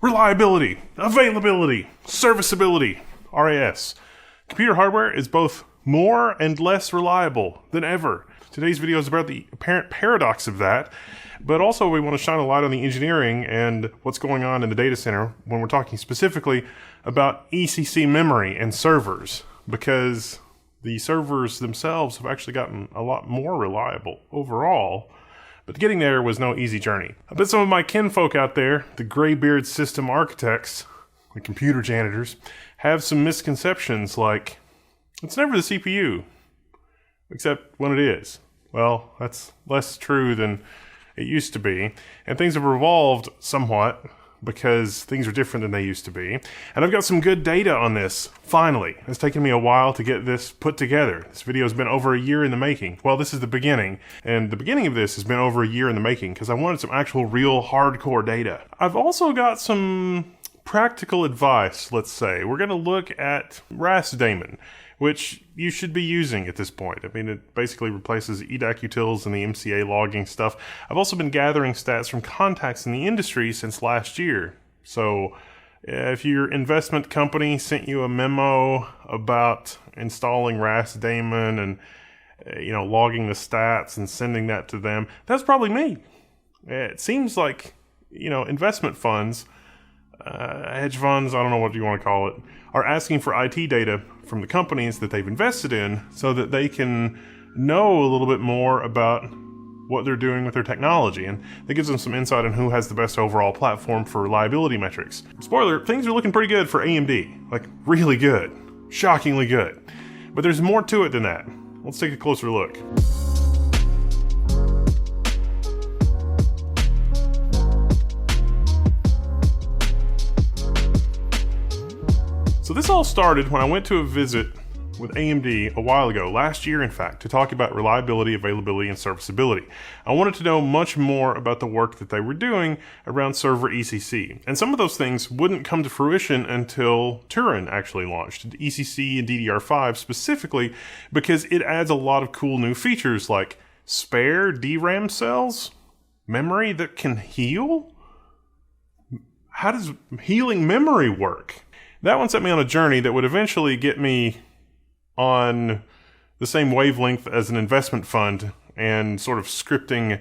Reliability, availability, serviceability, RAS. Computer hardware is both more and less reliable than ever. Today's video is about the apparent paradox of that, but also we want to shine a light on the engineering and what's going on in the data center when we're talking specifically about ECC memory and servers, because the servers themselves have actually gotten a lot more reliable overall. But getting there was no easy journey. I bet some of my kinfolk out there, the graybeard system architects, the computer janitors, have some misconceptions like, it's never the CPU, except when it is. Well, that's less true than it used to be, and things have evolved somewhat because things are different than they used to be. And I've got some good data on this, finally. It's taken me a while to get this put together. This video has been over a year in the making. Well, this is the beginning, and the beginning of this has been over a year in the making because I wanted some actual real hardcore data. I've also got some practical advice, let's say. We're gonna look at RAS daemon, which you should be using at this point. I mean, it basically replaces EDAC utils and the MCA logging stuff. I've also been gathering stats from contacts in the industry since last year. So if your investment company sent you a memo about installing RAS daemon and logging the stats and sending that to them, that's probably me. It seems like, investment funds, hedge funds, I don't know what you want to call it, are asking for IT data from the companies that they've invested in so that they can know a little bit more about what they're doing with their technology. And that gives them some insight on who has the best overall platform for reliability metrics. Spoiler, things are looking pretty good for AMD. Like, really good. Shockingly good. But there's more to it than that. Let's take a closer look. So this all started when I went to a visit with AMD a while ago, last year in fact, to talk about reliability, availability, and serviceability. I wanted to know much more about the work that they were doing around server ECC. And some of those things wouldn't come to fruition until Turin actually launched, ECC and DDR5 specifically, because it adds a lot of cool new features like spare DRAM cells, memory that can heal? How does healing memory work? That one set me on a journey that would eventually get me on the same wavelength as an investment fund and sort of scripting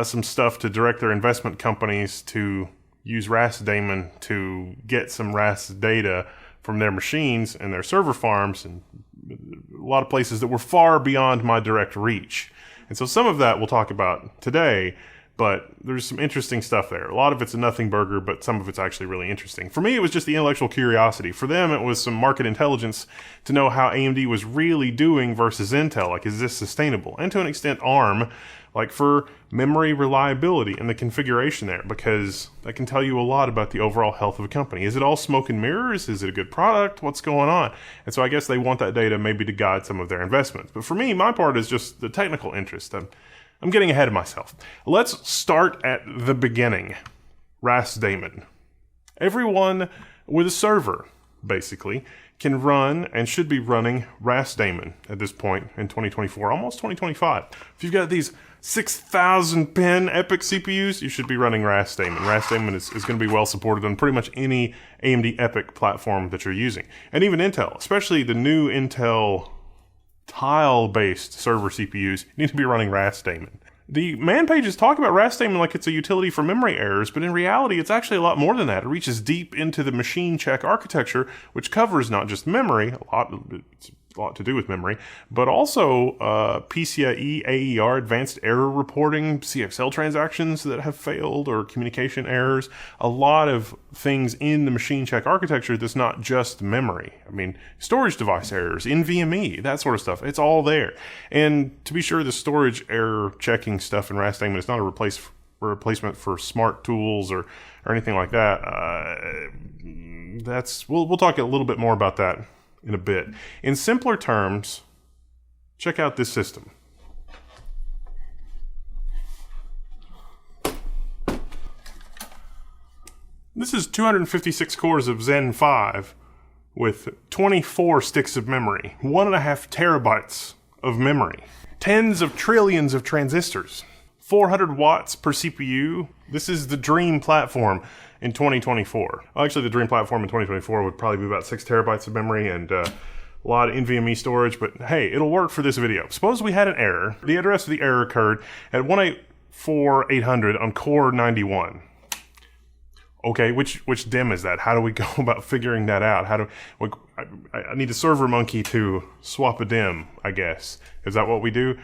some stuff to direct their investment companies to use RAS daemon to get some RAS data from their machines and their server farms and a lot of places that were far beyond my direct reach. And so some of that we'll talk about today, but there's some interesting stuff there. A lot of it's a nothing burger, but some of it's actually really interesting. For me, it was just the intellectual curiosity. For them, it was some market intelligence to know how AMD was really doing versus Intel. Like, is this sustainable? And to an extent, ARM, like for memory reliability and the configuration there, because that can tell you a lot about the overall health of a company. Is it all smoke and mirrors? Is it a good product? What's going on? And so I guess they want that data maybe to guide some of their investments. But for me, my part is just the technical interest. I'm getting ahead of myself. Let's start at the beginning. RAS daemon. Everyone with a server, basically, can run and should be running RAS daemon at this point in 2024, almost 2025. If you've got these 6,000 pin EPYC CPUs, you should be running RAS daemon. RAS daemon is going to be well supported on pretty much any AMD EPYC platform that you're using. And even Intel, especially the new Intel tile-based server CPUs, need to be running RAS daemon. The man pages talk about RAS daemon like it's a utility for memory errors, but in reality, it's actually a lot more than that. It reaches deep into the machine check architecture, which covers not just memory, it's a lot to do with memory, but also PCIe, AER, advanced error reporting, CXL transactions that have failed, or communication errors. A lot of things in the machine check architecture that's not just memory. I mean, storage device errors, NVMe, that sort of stuff. It's all there. And to be sure, the storage error checking stuff in RAS daemon is not a replacement for smart tools or anything like that. We'll talk a little bit more about that in a bit. In simpler terms, check out this system. This is 256 cores of Zen 5 with 24 sticks of memory, 1.5 terabytes of memory, tens of trillions of transistors, 400 watts per CPU. This is the dream platform in 2024. Actually, the Dream platform in 2024 would probably be about 6 terabytes of memory and a lot of NVMe storage, but hey, it'll work for this video. Suppose we had an error. The address of the error occurred at 184.800 on core 91. Okay, which DIMM is that? How do we go about figuring that out? I need a server monkey to swap a DIMM, I guess. Is that what we do?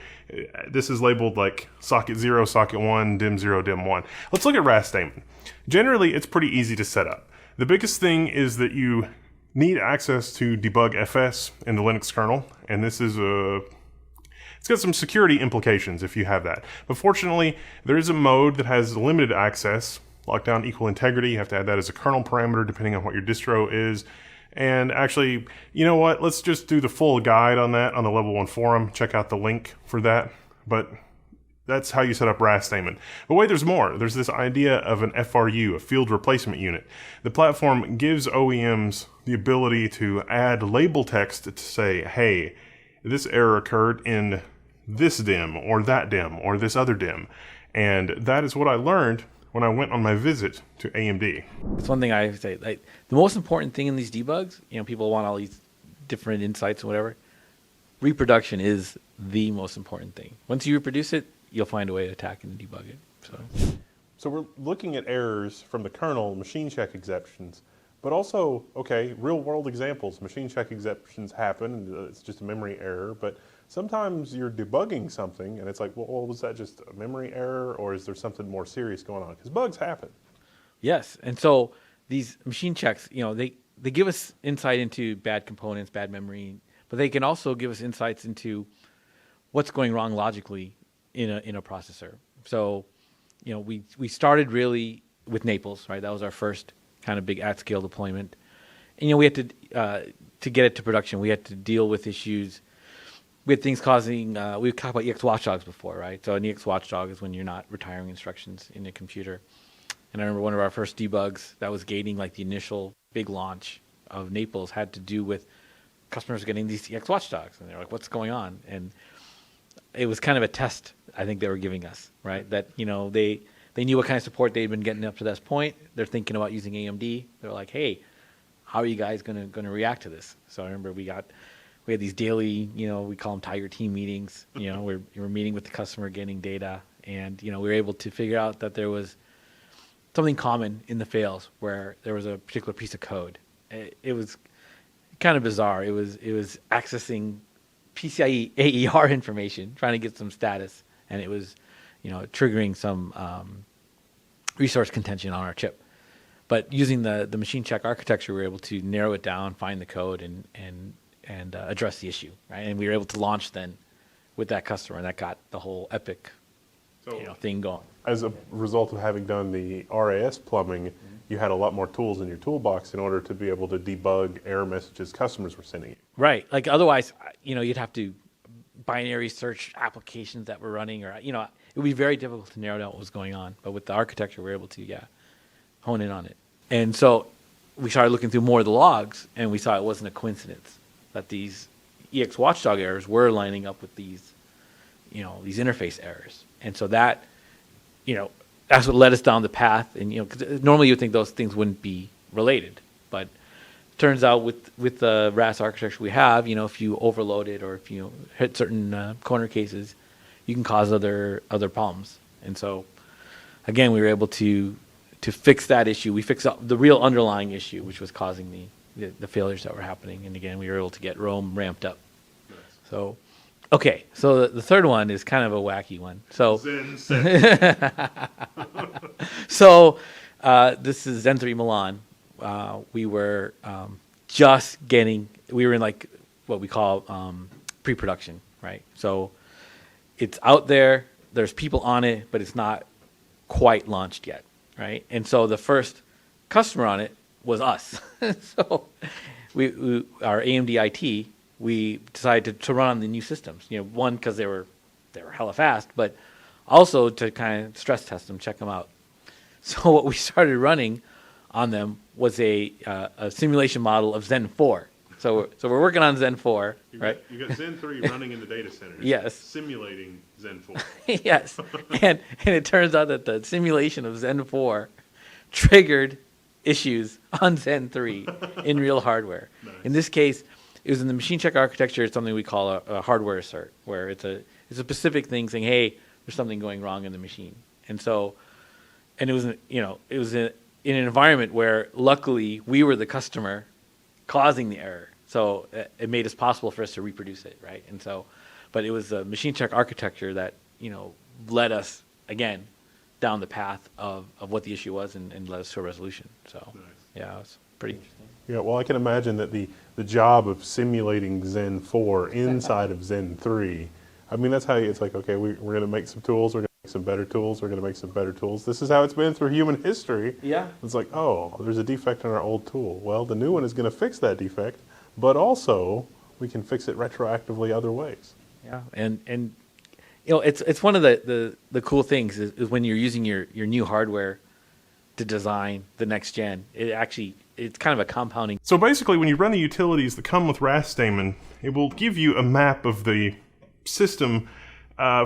This is labeled like socket 0, socket 1, DIMM 0, DIMM 1. Let's look at RAS daemon. Generally, it's pretty easy to set up. The biggest thing is that you need access to debug FS in the Linux kernel, and this is it's got some security implications if you have that. But fortunately, there is a mode that has limited access. Lockdown equal integrity, you have to add that as a kernel parameter depending on what your distro is. And actually, you know what? Let's just do the full guide on that on the Level 1 forum. Check out the link for that. But that's how you set up RAS daemon. But wait, there's more. There's this idea of an FRU, a field replacement unit. The platform gives OEMs the ability to add label text to say, hey, this error occurred in this DIMM or that DIMM or this other DIMM. And that is what I learned when I went on my visit to AMD. It's one thing I say, like, the most important thing in these debugs, people want all these different insights and whatever. Reproduction is the most important thing. Once you reproduce it, you'll find a way to attack and debug it. So we're looking at errors from the kernel, machine check exceptions, but also, okay, real world examples. Machine check exceptions happen, and it's just a memory error, but sometimes you're debugging something and it's like, well, was that just a memory error or is there something more serious going on? Because bugs happen. Yes, and so these machine checks, they give us insight into bad components, bad memory, but they can also give us insights into what's going wrong logically in a processor. So, we started really with Naples, right? That was our first kind of big at-scale deployment. And, we had to get it to production, we had to deal with issues. We had things causing, we've talked about EX watchdogs before, right? So an EX watchdog is when you're not retiring instructions in a computer. And I remember one of our first debugs that was gating like the initial big launch of Naples had to do with customers getting these EX watchdogs. And they're like, what's going on? And it was kind of a test, I think they were giving us, right? That, they knew what kind of support they'd been getting up to this point. They're thinking about using AMD. They're like, hey, how are you guys going to react to this? So I remember we had these daily, we call them Tiger Team meetings. We're meeting with the customer, getting data, and we were able to figure out that there was something common in the fails where there was a particular piece of code. It was kind of bizarre. It was accessing PCIe AER information, trying to get some status, and it was, triggering some resource contention on our chip. But using the machine check architecture, we were able to narrow it down, find the code, and address the issue, right? And we were able to launch then with that customer, and that got the whole epic, thing going. As a result of having done the RAS plumbing, you had a lot more tools in your toolbox in order to be able to debug error messages customers were sending you. Right. Like otherwise, you'd have to binary search applications that were running, or it would be very difficult to narrow down what was going on. But with the architecture, we were able to, hone in on it. And so we started looking through more of the logs, and we saw it wasn't a coincidence that ththese EX watchdog errors were lining up with these, these interface errors. And so that, that's what led us down the path. And, 'cause normally you'd think those things wouldn't be related. But it turns out with the RAS architecture we have, if you overload it or if you hit certain corner cases, you can cause other problems. And so, again, we were able to fix that issue. We fixed the real underlying issue, which was causing the failures that were happening. And again, we were able to get Rome ramped up. Nice. So, okay. So the third one is kind of a wacky one. So, so this is Zen 3 Milan. We were we were in like what we call pre-production, right? So it's out there. There's people on it, but it's not quite launched yet, right? And so the first customer on it was us. So we our AMD IT, we decided to run on the new systems. One, because they were hella fast, but also to kind of stress test them, check them out. So what we started running on them was a simulation model of Zen 4. So we're working on Zen 4, right? You got Zen 3 running in the data center. Yes. Simulating Zen 4. Yes. And it turns out that the simulation of Zen 4 triggered issues on Zen 3 in real hardware. Nice. In this case, it was in the machine check architecture. It's something we call a hardware assert, where it's a specific thing saying, hey, there's something going wrong in the machine. And so, and it was, it was in an environment where luckily we were the customer causing the error. So it made it possible for us to reproduce it, right? And so, but it was a machine check architecture that, led us, again, down the path of what the issue was and led us to a resolution. So, nice. Yeah, it's pretty interesting. Yeah, well, I can imagine that the job of simulating Zen 4 inside of Zen 3, I mean, that's how it's like, okay, we're going to make some tools, we're going to make some better tools, we're going to make some better tools. This is how it's been through human history. Yeah. It's like, oh, there's a defect in our old tool. Well, the new one is going to fix that defect, but also we can fix it retroactively other ways. Yeah, and it's one of the cool things is when you're using your new hardware to design the next gen. It's kind of a compounding. So basically, when you run the utilities that come with RAS daemon, it will give you a map of the system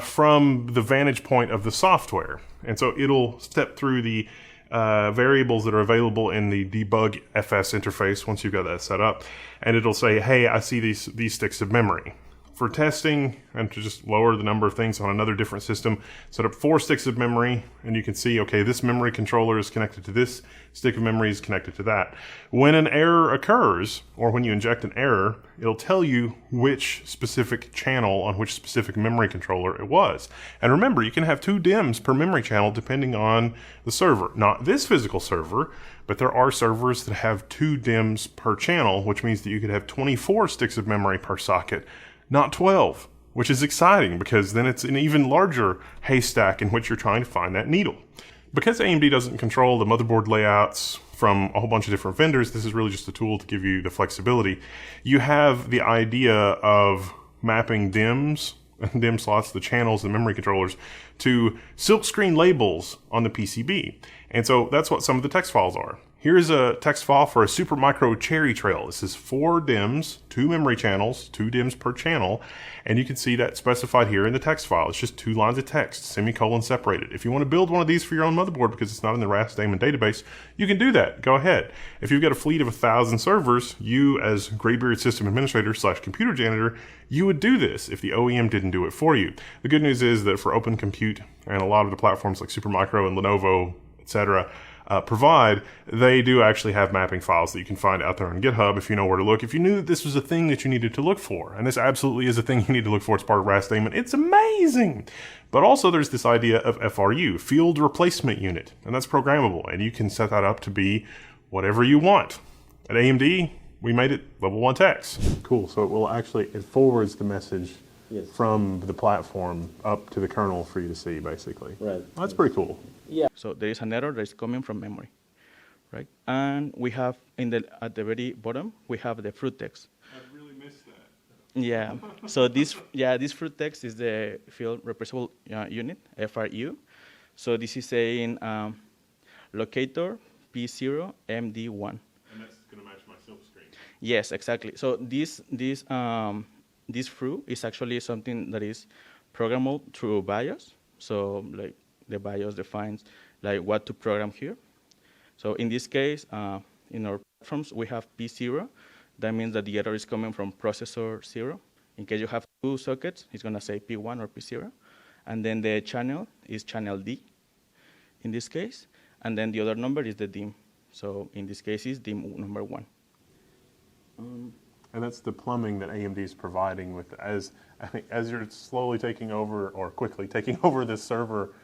from the vantage point of the software. And so it'll step through the variables that are available in the debug FS interface once you've got that set up. And it'll say, hey, I see these sticks of memory. For testing and to just lower the number of things on another different system, set up 4 sticks of memory, and you can see, okay, this memory controller is connected to this, stick of memory is connected to that. When an error occurs, or when you inject an error, it'll tell you which specific channel on which specific memory controller it was. And remember, you can have 2 DIMMs per memory channel depending on the server. Not this physical server, but there are servers that have 2 DIMMs per channel, which means that you could have 24 sticks of memory per socket, not 12, which is exciting because then it's an even larger haystack in which you're trying to find that needle. Because AMD doesn't control the motherboard layouts from a whole bunch of different vendors, this is really just a tool to give you the flexibility. You have the idea of mapping DIMMs, DIMM slots, the channels, the memory controllers, to silkscreen labels on the PCB. And so that's what some of the text files are. Here's a text file for a Supermicro Cherry Trail. This is 4 DIMMs, 2 memory channels, 2 DIMMs per channel, and you can see that specified here in the text file. It's just 2 lines of text, semicolon separated. If you want to build one of these for your own motherboard because it's not in the RAS daemon database, you can do that. Go ahead. If you've got a fleet of 1,000 servers, you as graybeard system administrator / computer janitor, you would do this if the OEM didn't do it for you. The good news is that for Open Compute and a lot of the platforms like Supermicro and Lenovo, etc., they do actually have mapping files that you can find out there on GitHub if you know where to look. If you knew that this was a thing that you needed to look for, and this absolutely is a thing you need to look for as part of RAS daemon, it's amazing. But also there's this idea of FRU, Field Replacement Unit, and that's programmable, and you can set that up to be whatever you want. At AMD, we made it level 1 text. Cool, so it forwards the message from the platform up to the kernel for you to see, basically. Right. That's pretty cool. Yeah. So there is an error that is coming from memory, right? And we have at the very bottom we have the fruit text. I really missed that. Yeah. So this fruit text is the field replaceable unit, FRU. So this is saying locator P0 MD1. And that's going to match my silk screen. Yes, exactly. So this fruit is actually something that is programmable through BIOS. So like the BIOS defines like what to program here. So in this case, in our platforms, we have P0. That means that the error is coming from processor 0. In case you have 2 sockets, it's going to say P1 or P0. And then the channel is channel D in this case. And then the other number is the DIMM. So in this case, it's DIMM number 1. And that's the plumbing that AMD is providing with as you're slowly taking over or quickly taking over this server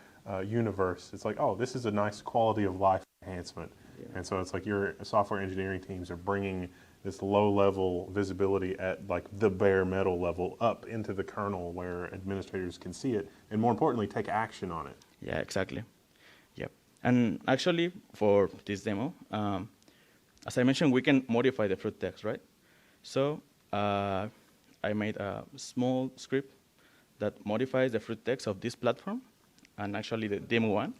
universe. It's like, oh, this is a nice quality of life enhancement. Yeah. And so it's like your software engineering teams are bringing this low-level visibility at like the bare metal level up into the kernel where administrators can see it and, more importantly, take action on it. Yeah, exactly. Yep. And actually, for this demo, as I mentioned, we can modify the fruit text, right? So I made a small script that modifies the fruit text of this platform and actually the demo 1.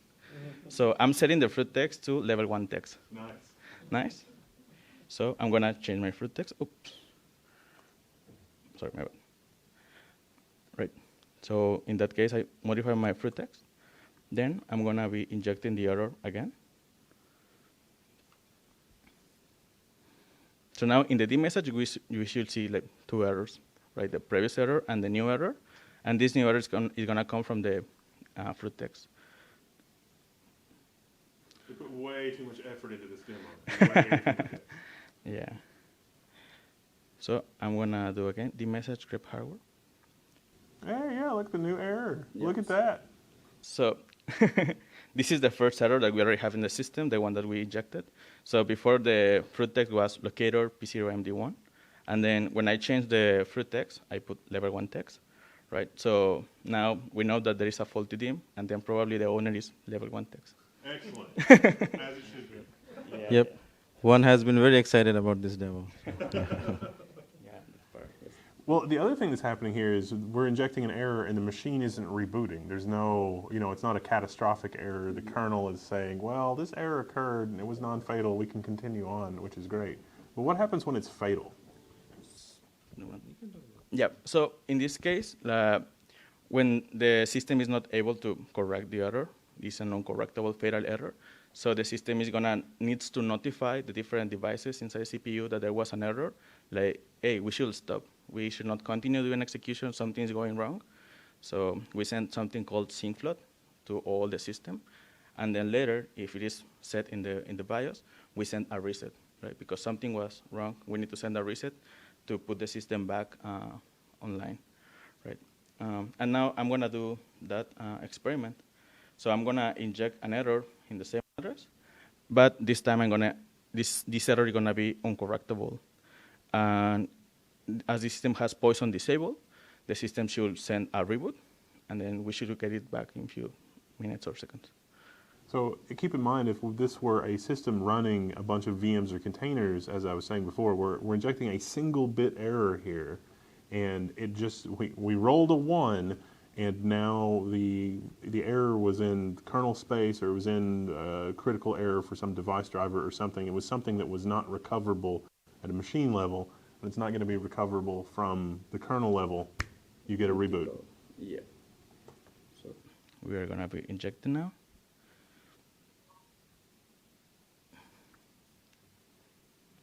So I'm setting the fruit text to level 1 text. Nice. Nice. So I'm going to change my fruit text. Oops. Sorry, my bad. Right. So in that case, I modify my fruit text. Then I'm going to be injecting the error again. So now in the D message, we should see like 2 errors, right? The previous error and the new error. And this new error is going to come from the fruit text. You put way too much effort into this demo. Yeah. So I'm going to do again the message grep hardware. Hey, yeah, look at the new error. Yes. Look at that. So this is the first error that we already have in the system, the one that we injected. So before the fruit text was locator P0 AMD1. And then when I changed the fruit text, I put level 1 text, right? So now we know that there is a faulty DIM, and then probably the owner is level 1 text. Excellent. As it should be. Yeah. Yep. One has been very excited about this demo. Well, the other thing that's happening here is we're injecting an error and the machine isn't rebooting. There's no, it's not a catastrophic error. The kernel is saying, well, this error occurred and it was non-fatal. We can continue on, which is great. But what happens when it's fatal? Yeah, so in this case, when the system is not able to correct the error, it's a non-correctable fatal error. So the system is needs to notify the different devices inside the CPU that there was an error, like, hey, we should stop. We should not continue doing execution, something's going wrong. So we send something called sync flood to all the system. And then later, if it is set in the BIOS, we send a reset, right? Because something was wrong, we need to send a reset to put the system back online, right? And now I'm gonna do that experiment. So I'm gonna inject an error in the same address, but this time this error is gonna be uncorrectable. And as the system has poison disabled, the system should send a reboot, and then we should get it back in a few minutes or seconds. So keep in mind, if this were a system running a bunch of VMs or containers, as I was saying before, we're injecting a single bit error here, and it just, we rolled a 1, and now the error was in kernel space, or it was in critical error for some device driver or something. It was something that was not recoverable at a machine level, and it's not going to be recoverable from the kernel level. You get a reboot. Yeah. So we are going to be injecting now.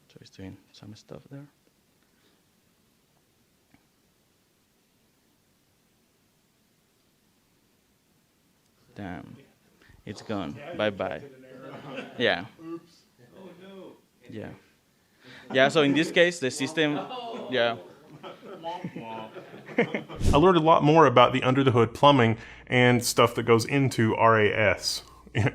So it's doing some stuff there. Damn, it's gone. Bye-bye. Yeah. Oops. Oh, no. Yeah. Yeah, so in this case, the system, yeah. I learned a lot more about the under-the-hood plumbing and stuff that goes into RAS.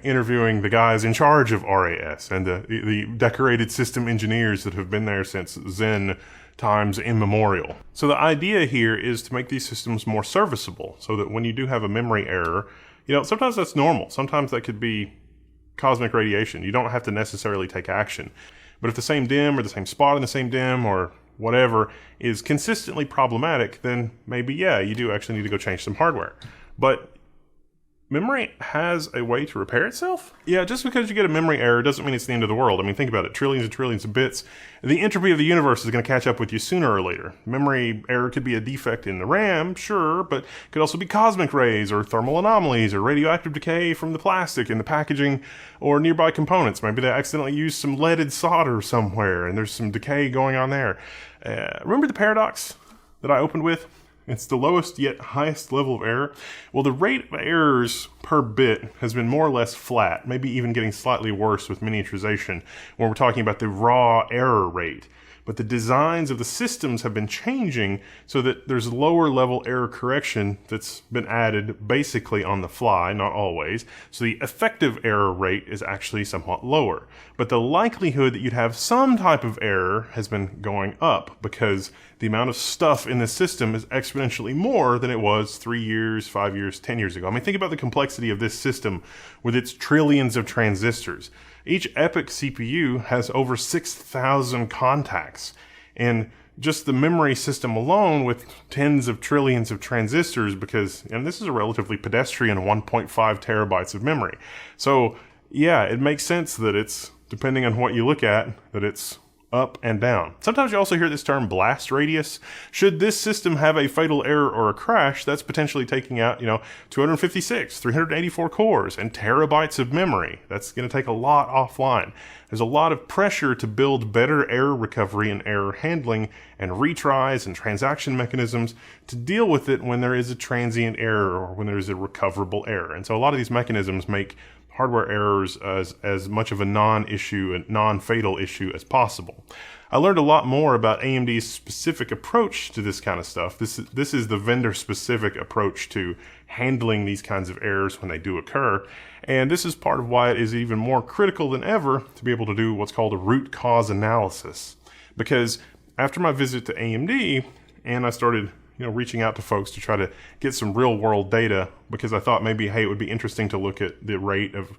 Interviewing the guys in charge of RAS and the decorated system engineers that have been there since Zen times immemorial. So the idea here is to make these systems more serviceable so that when you do have a memory error, sometimes that's normal. Sometimes that could be cosmic radiation. You don't have to necessarily take action. But if the same DIM or the same spot in the same DIM or whatever is consistently problematic, then maybe, yeah, you do actually need to go change some hardware. But memory has a way to repair itself? Yeah, just because you get a memory error doesn't mean it's the end of the world. I mean, think about it. Trillions and trillions of bits. The entropy of the universe is going to catch up with you sooner or later. Memory error could be a defect in the RAM, sure, but it could also be cosmic rays or thermal anomalies or radioactive decay from the plastic in the packaging or nearby components. Maybe they accidentally used some leaded solder somewhere and there's some decay going on there. Remember the paradox that I opened with? It's the lowest yet highest level of error. Well, the rate of errors per bit has been more or less flat, maybe even getting slightly worse with miniaturization when we're talking about the raw error rate. But the designs of the systems have been changing so that there's lower level error correction that's been added basically on the fly, not always. So the effective error rate is actually somewhat lower. But the likelihood that you'd have some type of error has been going up because the amount of stuff in the system is exponentially more than it was 3 years, 5 years, 10 years ago. I mean, think about the complexity of this system with its trillions of transistors. Each EPYC CPU has over 6,000 contacts, and just the memory system alone with tens of trillions of transistors, because this is a relatively pedestrian 1.5 terabytes of memory. So yeah, it makes sense that it's, depending on what you look at, that it's up and down. Sometimes you also hear this term blast radius. Should this system have a fatal error or a crash, that's potentially taking out, 256, 384 cores and terabytes of memory. That's going to take a lot offline. There's a lot of pressure to build better error recovery and error handling and retries and transaction mechanisms to deal with it when there is a transient error or when there is a recoverable error. And so a lot of these mechanisms make hardware errors as much of a non-issue, a non-fatal issue as possible. I learned a lot more about AMD's specific approach to this kind of stuff. This is the vendor-specific approach to handling these kinds of errors when they do occur. And this is part of why it is even more critical than ever to be able to do what's called a root cause analysis. Because after my visit to AMD, and I started reaching out to folks to try to get some real world data, because I thought maybe, hey, it would be interesting to look at the rate of,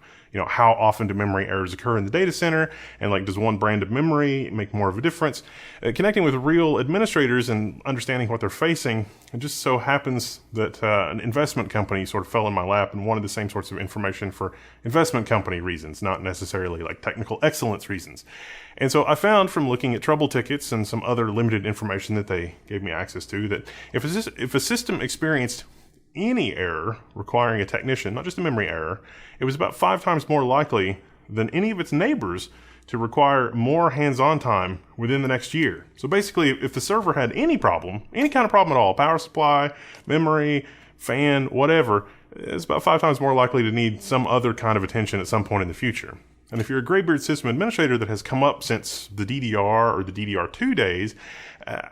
how often do memory errors occur in the data center, and does one brand of memory make more of a difference? Connecting with real administrators and understanding what they're facing, it just so happens that an investment company sort of fell in my lap and wanted the same sorts of information for investment company reasons, not necessarily technical excellence reasons. And so I found from looking at trouble tickets and some other limited information that they gave me access to that if a system experienced any error requiring a technician, not just a memory error, it was about 5 times more likely than any of its neighbors to require more hands-on time within the next year. So basically, if the server had any problem, any kind of problem at all, power supply, memory, fan, whatever, it's about 5 times more likely to need some other kind of attention at some point in the future. And if you're a graybeard system administrator that has come up since the DDR or the DDR2 days,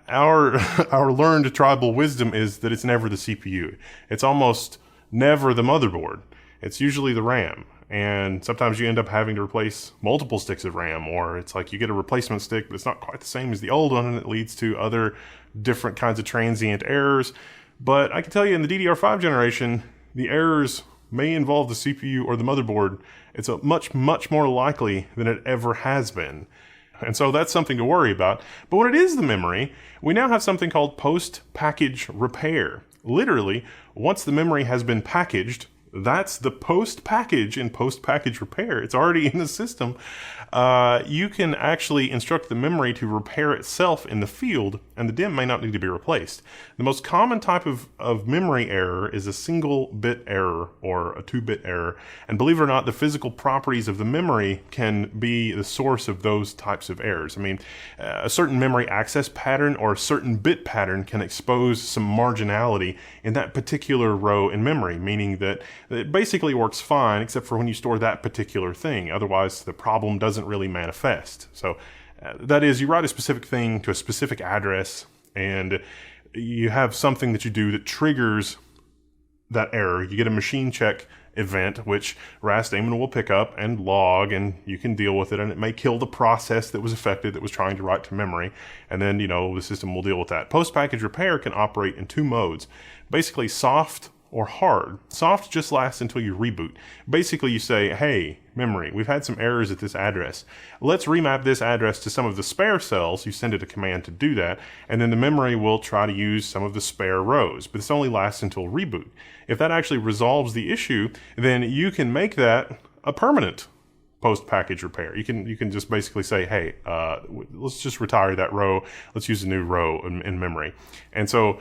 our learned tribal wisdom is that it's never the CPU. It's almost never the motherboard. It's usually the RAM. And sometimes you end up having to replace multiple sticks of RAM, or it's like you get a replacement stick, but it's not quite the same as the old one, and it leads to other different kinds of transient errors. But I can tell you in the DDR5 generation, the errors may involve the CPU or the motherboard. It's much more likely than it ever has been. And so that's something to worry about. But when it is the memory, we now have something called post-package repair. Literally, once the memory has been packaged, that's the post-package in post-package repair. It's already in the system. You can actually instruct the memory to repair itself in the field, and the DIMM may not need to be replaced. The most common type of memory error is a single-bit error or a 2-bit error. And believe it or not, the physical properties of the memory can be the source of those types of errors. I mean, a certain memory access pattern or a certain bit pattern can expose some marginality in that particular row in memory, meaning that it basically works fine except for when you store that particular thing. Otherwise, the problem doesn't really manifest. So that is, you write a specific thing to a specific address, and you have something that you do that triggers that error. You get a machine check event, which RAS daemon will pick up and log, and you can deal with it, and it may kill the process that was affected that was trying to write to memory, and then, the system will deal with that. Post-package repair can operate in 2 modes. Basically, soft or hard. Soft just lasts until you reboot. Basically, you say, hey, memory, we've had some errors at this address. Let's remap this address to some of the spare cells. You send it a command to do that, and then the memory will try to use some of the spare rows, but this only lasts until reboot. If that actually resolves the issue, then you can make that a permanent post-package repair. You can just basically say, hey, let's just retire that row. Let's use a new row in memory. And so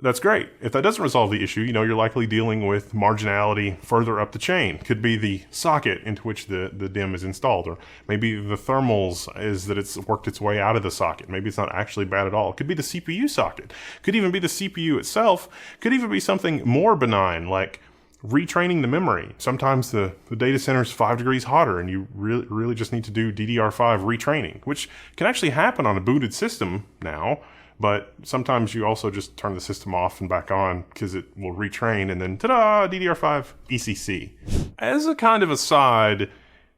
that's great. If that doesn't resolve the issue, you're likely dealing with marginality further up the chain. Could be the socket into which the DIMM is installed, or maybe the thermals is that it's worked its way out of the socket. Maybe it's not actually bad at all. It could be the CPU socket. Could even be the CPU itself. Could even be something more benign, like retraining the memory. Sometimes the data center is 5 degrees hotter, and you really just need to do DDR5 retraining, which can actually happen on a booted system now. But sometimes you also just turn the system off and back on because it will retrain, and then ta-da, DDR5 ECC. As a kind of aside,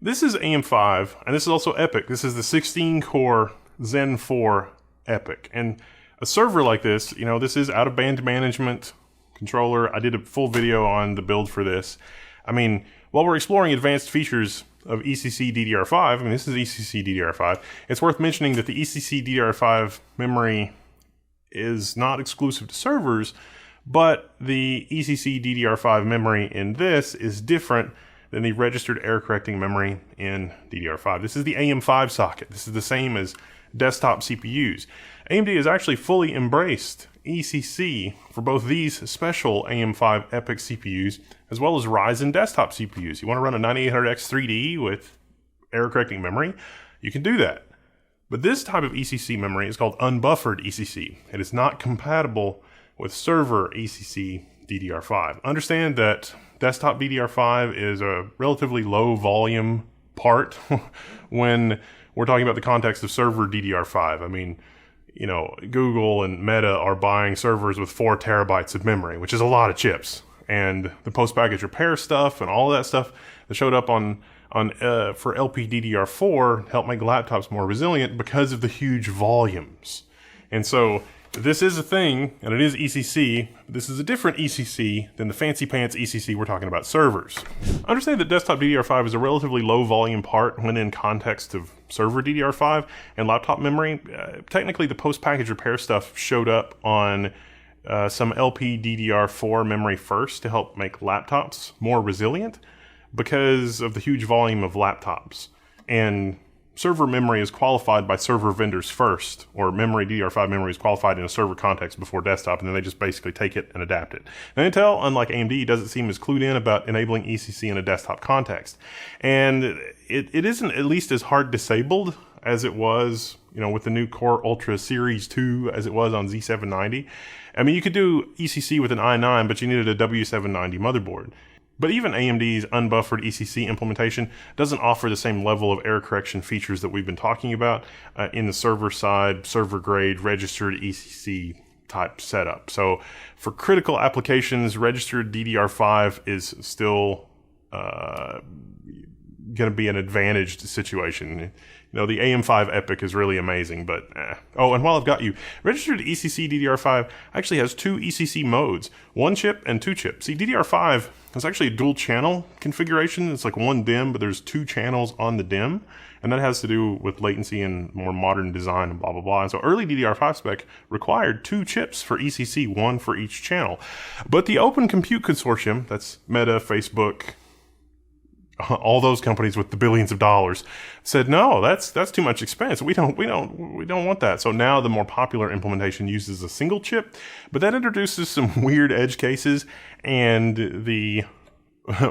this is AM5, and this is also EPYC. This is the 16-core Zen 4 EPYC. And a server like this, this is out-of-band management controller. I did a full video on the build for this. I mean, while we're exploring advanced features of ECC DDR5, this is ECC DDR5, it's worth mentioning that the ECC DDR5 memory is not exclusive to servers, but the ECC DDR5 memory in this is different than the registered error correcting memory in DDR5. This is the AM5 socket. This is the same as desktop CPUs. AMD has actually fully embraced ECC for both these special AM5 EPYC CPUs as well as Ryzen desktop CPUs. You want to run a 9800X 3D with error correcting memory? You can do that. But this type of ECC memory is called unbuffered ECC. It is not compatible with server ECC DDR5. Understand that desktop DDR5 is a relatively low volume part when we're talking about the context of server DDR5. I mean, you know, Google and Meta are buying servers with 4 terabytes of memory, which is a lot of chips. And the post-package repair stuff and all of that stuff that showed up on for LPDDR4 helped make laptops more resilient because of the huge volumes. And so this is a thing, and it is ECC. This is a different ECC than the fancy pants ECC we're talking about servers. Understand that desktop DDR5 is a relatively low volume part when in context of server DDR5 and laptop memory. Technically, the post-package repair stuff showed up on some LPDDR4 memory first to help make laptops more resilient because of the huge volume of laptops. And server memory is qualified by server vendors first, or memory, DDR5 memory is qualified in a server context before desktop, and then they just basically take it and adapt it. Now, Intel, unlike AMD, doesn't seem as clued in about enabling ECC in a desktop context. And it isn't at least as hard disabled as it was, you know, with the new Core Ultra Series 2 as it was on Z790. I mean, you could do ECC with an i9, but you needed a W790 motherboard. But even AMD's unbuffered ECC implementation doesn't offer the same level of error correction features that we've been talking about in the server side, server grade, registered ECC type setup. So for critical applications, registered DDR5 is still going to be an advantaged situation. You know, the AM5 EPYC is really amazing, but Oh, and while I've got you, registered ECC DDR5 actually has 2 ECC modes, 1 chip and 2 chips. See, DDR5 is actually a dual channel configuration. It's like 1 DIMM, but there's 2 channels on the DIMM, and that has to do with latency and more modern design and blah, blah, blah. And so early DDR5 spec required 2 chips for ECC, 1 for each channel. But the Open Compute Consortium, that's Meta, Facebook, all those companies with the billions of dollars, said no, that's too much expense. We don't want that. So now the more popular implementation uses a single chip, but that introduces some weird edge cases, and the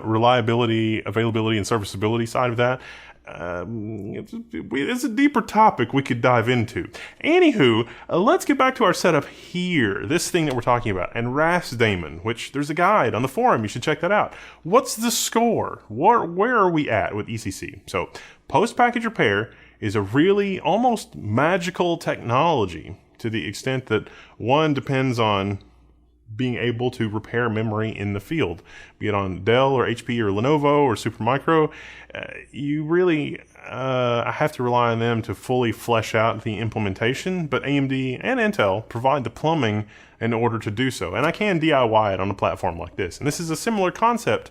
reliability, availability, and serviceability side of that. It's a deeper topic we could dive into. Anywho, let's get back to our setup here. This thing that we're talking about, and RAS daemon, which there's a guide on the forum. You should check that out. What's the score? Where are we at with ECC? So post-package repair is a really almost magical technology to the extent that one depends on being able to repair memory in the field, be it on Dell or HP or Lenovo or Supermicro. You really have to rely on them to fully flesh out the implementation, but AMD and Intel provide the plumbing in order to do so. And I can DIY it on a platform like this. And this is a similar concept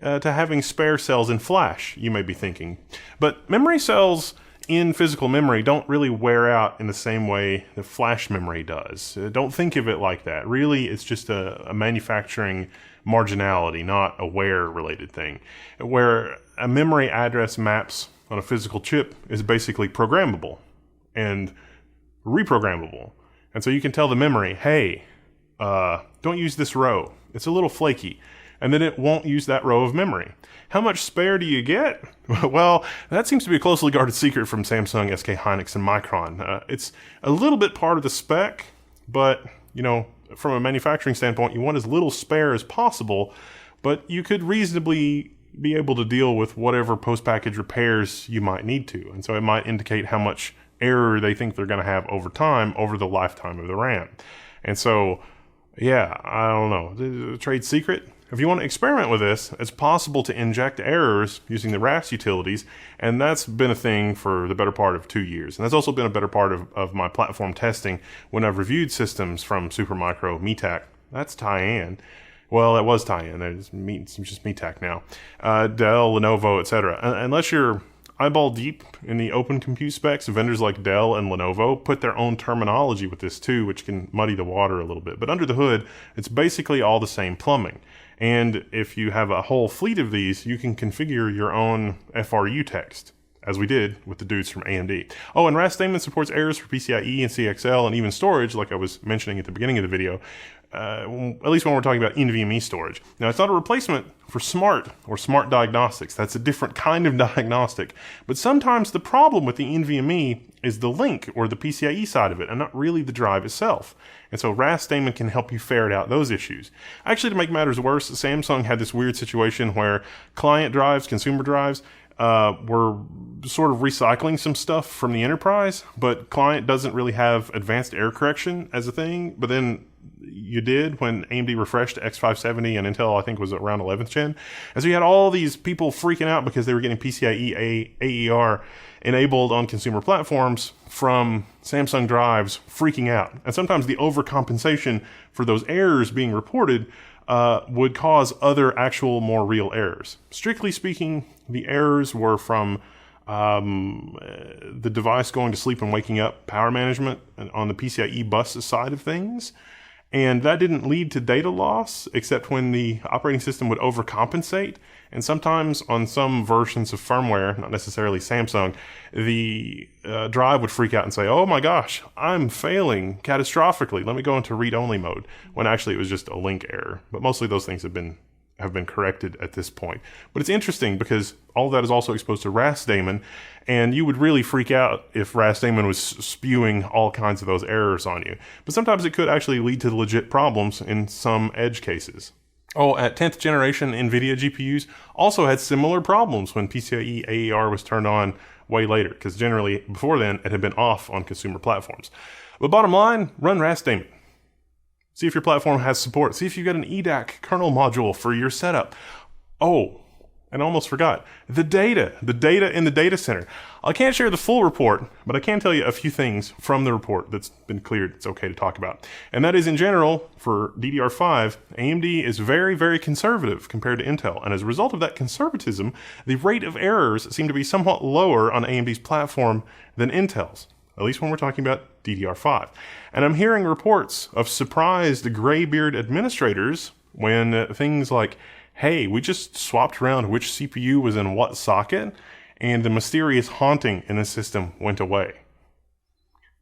to having spare cells in flash, you may be thinking. But memory cells in physical memory don't really wear out in the same way that flash memory does. Don't think of it like that. Really, it's just a manufacturing marginality, not a wear-related thing. Where a memory address maps on a physical chip is basically programmable and reprogrammable. And so you can tell the memory, hey, don't use this row. It's a little flaky. And then it won't use that row of memory. How much spare do you get? Well, that seems to be a closely guarded secret from Samsung, SK Hynix, and Micron. It's a little bit part of the spec, but, you know, from a manufacturing standpoint, you want as little spare as possible, but you could reasonably be able to deal with whatever post-package repairs you might need to. And so it might indicate how much error they think they're going to have over time, over the lifetime of the RAM. And so, yeah, I don't know. Trade secret? If you want to experiment with this, it's possible to inject errors using the RAS utilities, and that's been a thing for the better part of 2 years. And that's also been a better part of my platform testing when I've reviewed systems from Supermicro, MeTAC. That's Tyan. Well, it was Tyan. It's just MeTAC now. Dell, Lenovo, etc. Unless you're eyeball deep in the open compute specs, vendors like Dell and Lenovo put their own terminology with this too, which can muddy the water a little bit. But under the hood, it's basically all the same plumbing. And if you have a whole fleet of these, you can configure your own FRU text. as we did with the dudes from AMD. Oh, and RAS daemon supports errors for PCIe and CXL and even storage, like I was mentioning at the beginning of the video, at least when we're talking about NVMe storage. Now, it's not a replacement for SMART or smart diagnostics. That's a different kind of diagnostic. But sometimes the problem with the NVMe is the link or the PCIe side of it, and not really the drive itself. And so RAS daemon can help you ferret out those issues. Actually, to make matters worse, Samsung had this weird situation where client drives, consumer drives, were sort of recycling some stuff from the enterprise, but client doesn't really have advanced error correction as a thing. But then you did when AMD refreshed X570 and Intel, I think, was around 11th gen. And so you had all these people freaking out because they were getting PCIe AER enabled on consumer platforms from Samsung drives freaking out. And sometimes the overcompensation for those errors being reported would cause other actual more real errors. Strictly speaking, the errors were from the device going to sleep and waking up power management on the PCIe bus side of things. And that didn't lead to data loss, except when the operating system would overcompensate. And sometimes on some versions of firmware, not necessarily Samsung, the drive would freak out and say, oh my gosh, I'm failing catastrophically. Let me go into read-only mode, when actually it was just a link error. But mostly those things have been corrected at this point. But it's interesting because all of that is also exposed to RAS daemon, and you would really freak out if RAS daemon was spewing all kinds of those errors on you. But sometimes it could actually lead to legit problems in some edge cases. Oh, at 10th generation NVIDIA GPUs also had similar problems when PCIe AER was turned on way later, because generally before then it had been off on consumer platforms. But bottom line, run RAS daemon. See if your platform has support. See if you've got an EDAC kernel module for your setup. Oh, and I almost forgot. The data in the data center. I can't share the full report, but I can tell you a few things from the report that's been cleared it's okay to talk about. And that is, in general, for DDR5, AMD is very, very conservative compared to Intel. And as a result of that conservatism, the rate of errors seem to be somewhat lower on AMD's platform than Intel's. At least when we're talking about DDR5. And I'm hearing reports of surprised graybeard administrators when things like, hey, we just swapped around which CPU was in what socket, and the mysterious haunting in the system went away.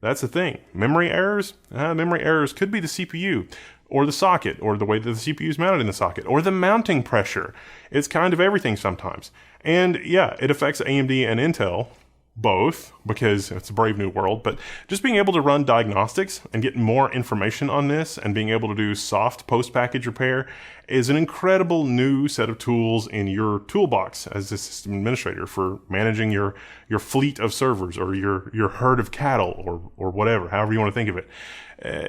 That's the thing. Memory errors could be the CPU, or the socket, or the way that the CPU is mounted in the socket, or the mounting pressure. It's kind of everything sometimes. And yeah, it affects AMD and Intel, both, because it's a brave new world, but just being able to run diagnostics and get more information on this and being able to do soft post-package repair is an incredible new set of tools in your toolbox as a system administrator for managing your fleet of servers or your herd of cattle or whatever, however you want to think of it.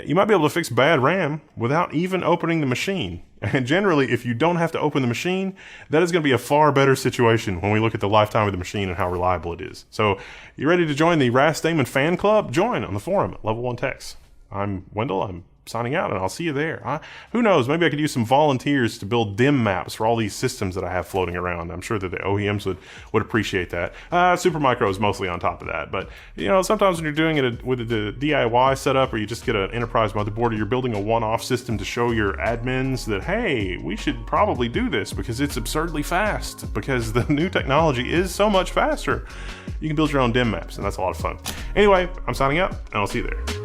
You might be able to fix bad RAM without even opening the machine. And generally, if you don't have to open the machine, that is going to be a far better situation when we look at the lifetime of the machine and how reliable it is. So, you ready to join the RAS daemon fan club? Join on the forum at Level 1 Techs. I'm Wendell. I'm signing out, and I'll see you there. Who knows? Maybe I could use some volunteers to build DIM maps for all these systems that I have floating around. I'm sure that the OEMs would appreciate that. Supermicro is mostly on top of that, but sometimes when you're doing it with the DIY setup, or you just get an enterprise motherboard, or you're building a one-off system to show your admins that, hey, we should probably do this because it's absurdly fast, because the new technology is so much faster. You can build your own DIM maps, and that's a lot of fun. Anyway, I'm signing out, and I'll see you there.